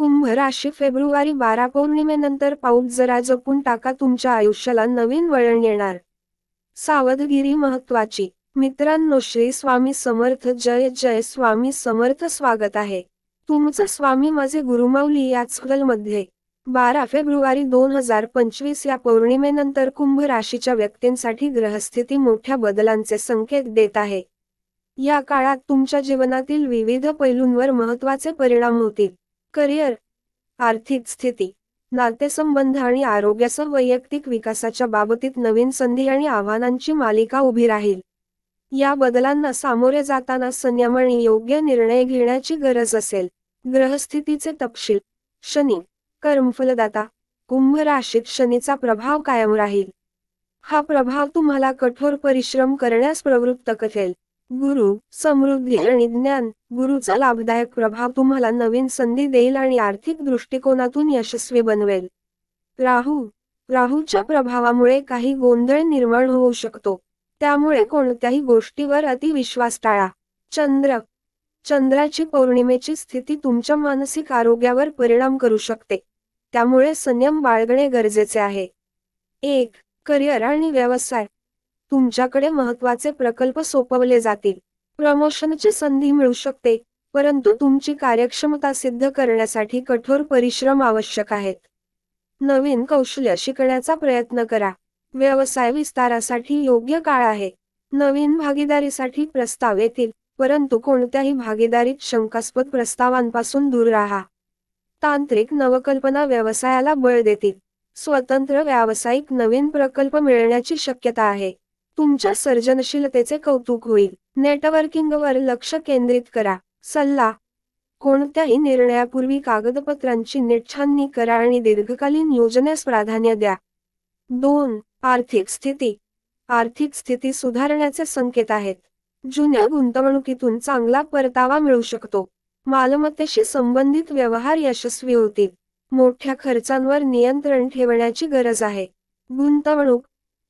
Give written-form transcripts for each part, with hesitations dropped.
कुंभ राशी फेब्रुवारी 12 पौर्णिमेनंतर पाऊल जरा जपून टाका, तुमच्या आयुष्याला नवीन वळण येणार. सावधगिरी महत्वाची. मित्रांनो, श्री स्वामी समर्थ. जय जय स्वामी समर्थ. स्वागत आहे तुमचं स्वामी माझे गुरुमाऊली या मध्ये. 12 फेब्रुवारी 2025 या पौर्णिमेनंतर कुंभ राशीच्या व्यक्तींसाठी ग्रहस्थिती मोठ्या बदलांचे संकेत देत आहे. या काळात तुमच्या जीवनातील विविध पैलूंवर महत्त्वाचे परिणाम होतील. करिअर, आर्थिक स्थिती, नातेसंबंध आणि आरोग्यासह वैयक्तिक विकासाच्या बाबतीत नवीन संधी आणि आव्हानांची मालिका उभी राहील. या बदलांना सामोरे जाताना संयम आणि योग्य निर्णय घेण्याची गरज असेल. ग्रहस्थितीचे तपशील. शनी, कर्मफलदाता. कुंभ राशीत शनीचा प्रभाव कायम राहील. हा प्रभाव तुम्हाला कठोर परिश्रम करण्यास प्रवृत्त करेल. गुरु, समृद्धी आणि ज्ञान. गुरुचा लाभदायक प्रभाव तुम्हाला नवीन संधी देईल आणि आर्थिक दृष्टिकोनातून यशस्वी बनवेल. राहूच्या प्रभावामुळे काही गोंधळ निर्माण होऊ शकतो, त्यामुळे कोणत्याही गोष्टीवर अतिविश्वास टाळा. चंद्राची पौर्णिमेची स्थिती तुमच्या मानसिक आरोग्यावर परिणाम करू शकते, त्यामुळे संयम बाळगणे गरजेचे आहे. 1. करिअर आणि व्यवसाय. तुमच्याकडे महत्त्वाचे प्रकल्प सोपवले जातील. प्रमोशनची संधी मिळू शकते, परंतु तुमची कार्यक्षमता सिद्ध करण्यासाठी कठोर परिश्रम आवश्यक आहेत. नवीन कौशल्य शिकण्याचा प्रयत्न करा. व्यवसाय विस्तारासाठी योग्य काळ आहे. नवीन भागीदारीसाठी प्रस्ताव येतील, परंतु कोणत्याही भागीदारीत शंकास्पद प्रस्तावांपासून दूर राहा. तांत्रिक नवकल्पना व्यवसायाला बळ देतील. स्वतंत्र व्यावसायिक नवीन प्रकल्प मिळण्याची शक्यता आहे. तुमच्या सर्जनशीलतेचे कौतुक होईल. नेटवर्किंगवर लक्ष केंद्रित करा. सल्ला. कोणत्याही निर्णयापूर्वी कागदपत्रांची नीट छाननी करा आणि दीर्घकालीन योजनेस प्राधान्य द्या. 2. आर्थिक स्थिती. आर्थिक स्थिती सुधारण्याचे संकेत आहेत. जुन्या गुंतवणुकीतून चांगला परतावा मिळू शकतो. मालमत्तेशी संबंधित व्यवहार यशस्वी होतील. मोठ्या खर्चांवर नियंत्रण ठेवण्याची गरज आहे. गुंतवणूक.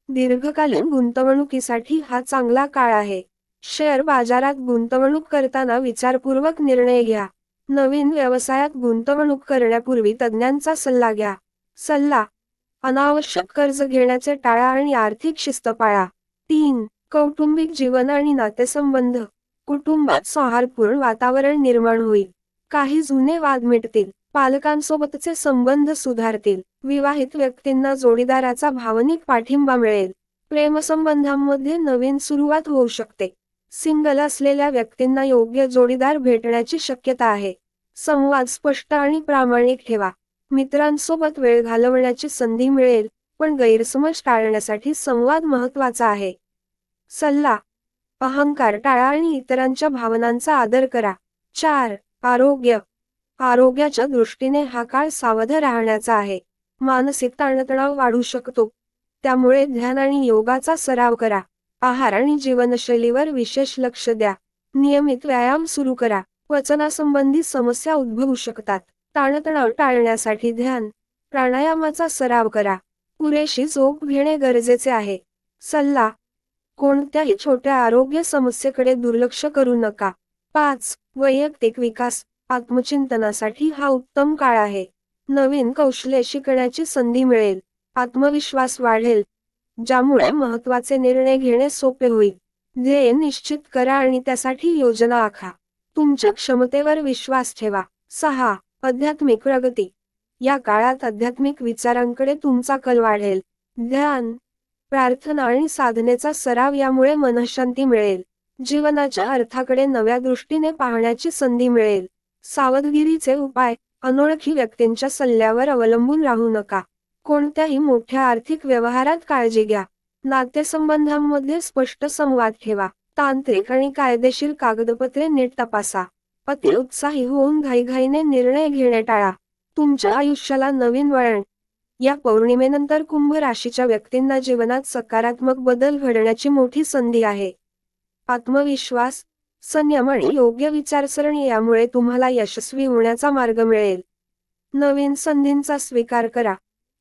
दीर्घकालीन गुंतवणुकीसाठी हा चांगला काळ आहे. शेअर बाजारात गुंतवणूक करताना विचारपूर्वक निर्णय घ्या. नवीन व्यवसायात गुंतवणूक करण्यापूर्वी तज्ज्ञांचा सल्ला घ्या. सल्ला. अनावश्यक कर्ज घेण्याचे टाळा आणि आर्थिक शिस्त पाळा. 3. कौटुंबिक जीवन आणि नातेसंबंध. कुटुंबात सौहार्दपूर्ण वातावरण निर्माण होईल. काही जुने वाद मिटतील. पालकांसोबतचे संबंध सुधारतील. विवाहित व्यक्तींना जोडीदाराचा भावनिक पाठिंबा मिळेल. प्रेमसंबंधांमध्ये नवीन सुरुवात होऊ शकते. सिंगल असलेल्या व्यक्तींना योग्य जोडीदार भेटण्याची शक्यता आहे. संवाद स्पष्ट आणि प्रामाणिक ठेवा. मित्रांसोबत वेळ घालवण्याची संधी मिळेल, पण गैरसमज टाळण्यासाठी संवाद महत्त्वाचा आहे. सल्ला. अहंकार टाळा आणि इतरांच्या भावनांचा आदर करा. 4. आरोग्य. आरोग्याच्या दृष्टीने हा काळ सावध राहण्याचा आहे. मानसिक ताणतणाव वाढू शकतो, त्यामुळे ध्यान आणि योगाचा सराव करा. आहार आणि जीवनशैलीवर विशेष लक्ष द्या. नियमित व्यायाम सुरू करा. पचनासंबंधी समस्या उद्भवू शकतात. ताणतणाव टाळण्यासाठी ध्यान, प्राणायामाचा सराव करा. पुरेशी झोप घेणे गरजेचे आहे. सल्ला. कोणत्याही छोट्या आरोग्य समस्येकडे दुर्लक्ष करू नका. 5. वैयक्तिक विकास. आत्मचिंतनासाठी हा उत्तम काळ आहे. नवीन कौशल्ये शिकण्याची संधी मिळेल. आत्मविश्वास वाढेल, ज्यामुळे महत्त्वाचे निर्णय घेणे सोपे होईल. ध्येय निश्चित करा आणि त्यासाठी योजना आखा. तुमच्या क्षमतेवर विश्वास ठेवा. 6. आध्यात्मिक प्रगती. या काळात आध्यात्मिक विचारांकडे तुमचा कल वाढेल. ध्यान, प्रार्थना आणि साधनेचा सराव यामुळे मनःशांती मिळेल. जीवनाच्या अर्थाकडे नव्या दृष्टीने पाहण्याची संधी मिळेल. सावधगिरीचे उपाय. अनोळखी व्यक्तींच्या सल्ल्यावर अवलंबून राहू नका. कोणत्याही मोठ्या आर्थिक व्यवहारात काळजी घ्या. नातेसंबंधांमध्ये स्पष्ट संवाद ठेवा. तांत्रिक आणि कायदेशीर कागदपत्रे नीट तपासा. अतिउत्साही होऊन घाईघाईने निर्णय घेणे टाळा. तुमच्या आयुष्याला नवीन वळण. या पौर्णिमेनंतर कुंभ राशीच्या व्यक्तींना जीवनात सकारात्मक बदल घडण्याची मोठी संधी आहे. आत्मविश्वास, संयम आणि योग्य विचारसरणी यामुळे तुम्हाला यशस्वी होण्याचा मार्ग मिळेल. नवीन संधींचा स्वीकार करा,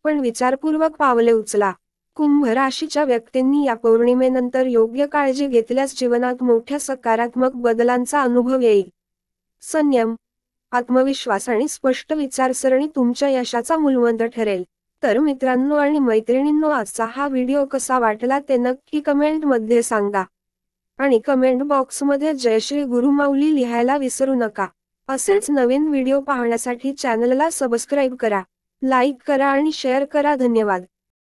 पण विचारपूर्वक पावले उचला. कुंभ राशीच्या व्यक्तींनी या पौर्णिमेनंतर योग्य काळजी घेतल्यास जीवनात मोठ्या सकारात्मक बदलांचा अनुभव येईल. संयम, आत्मविश्वास आणि स्पष्ट विचारसरणी तुमच्या यशाचा मूलमंत्र ठरेल. तर मित्रांनो आणि मैत्रिणींनो, आजचा हा व्हिडिओ कसा वाटला ते नक्की कमेंटमध्ये सांगा. आणि कमेंट बॉक्समध्ये जय श्री गुरुमाऊली लिहायला विसरू नका. असेच नवीन व्हिडिओ पाहण्यासाठी चॅनलला सबस्क्राईब करा, लाईक करा आणि शेअर करा. धन्यवाद.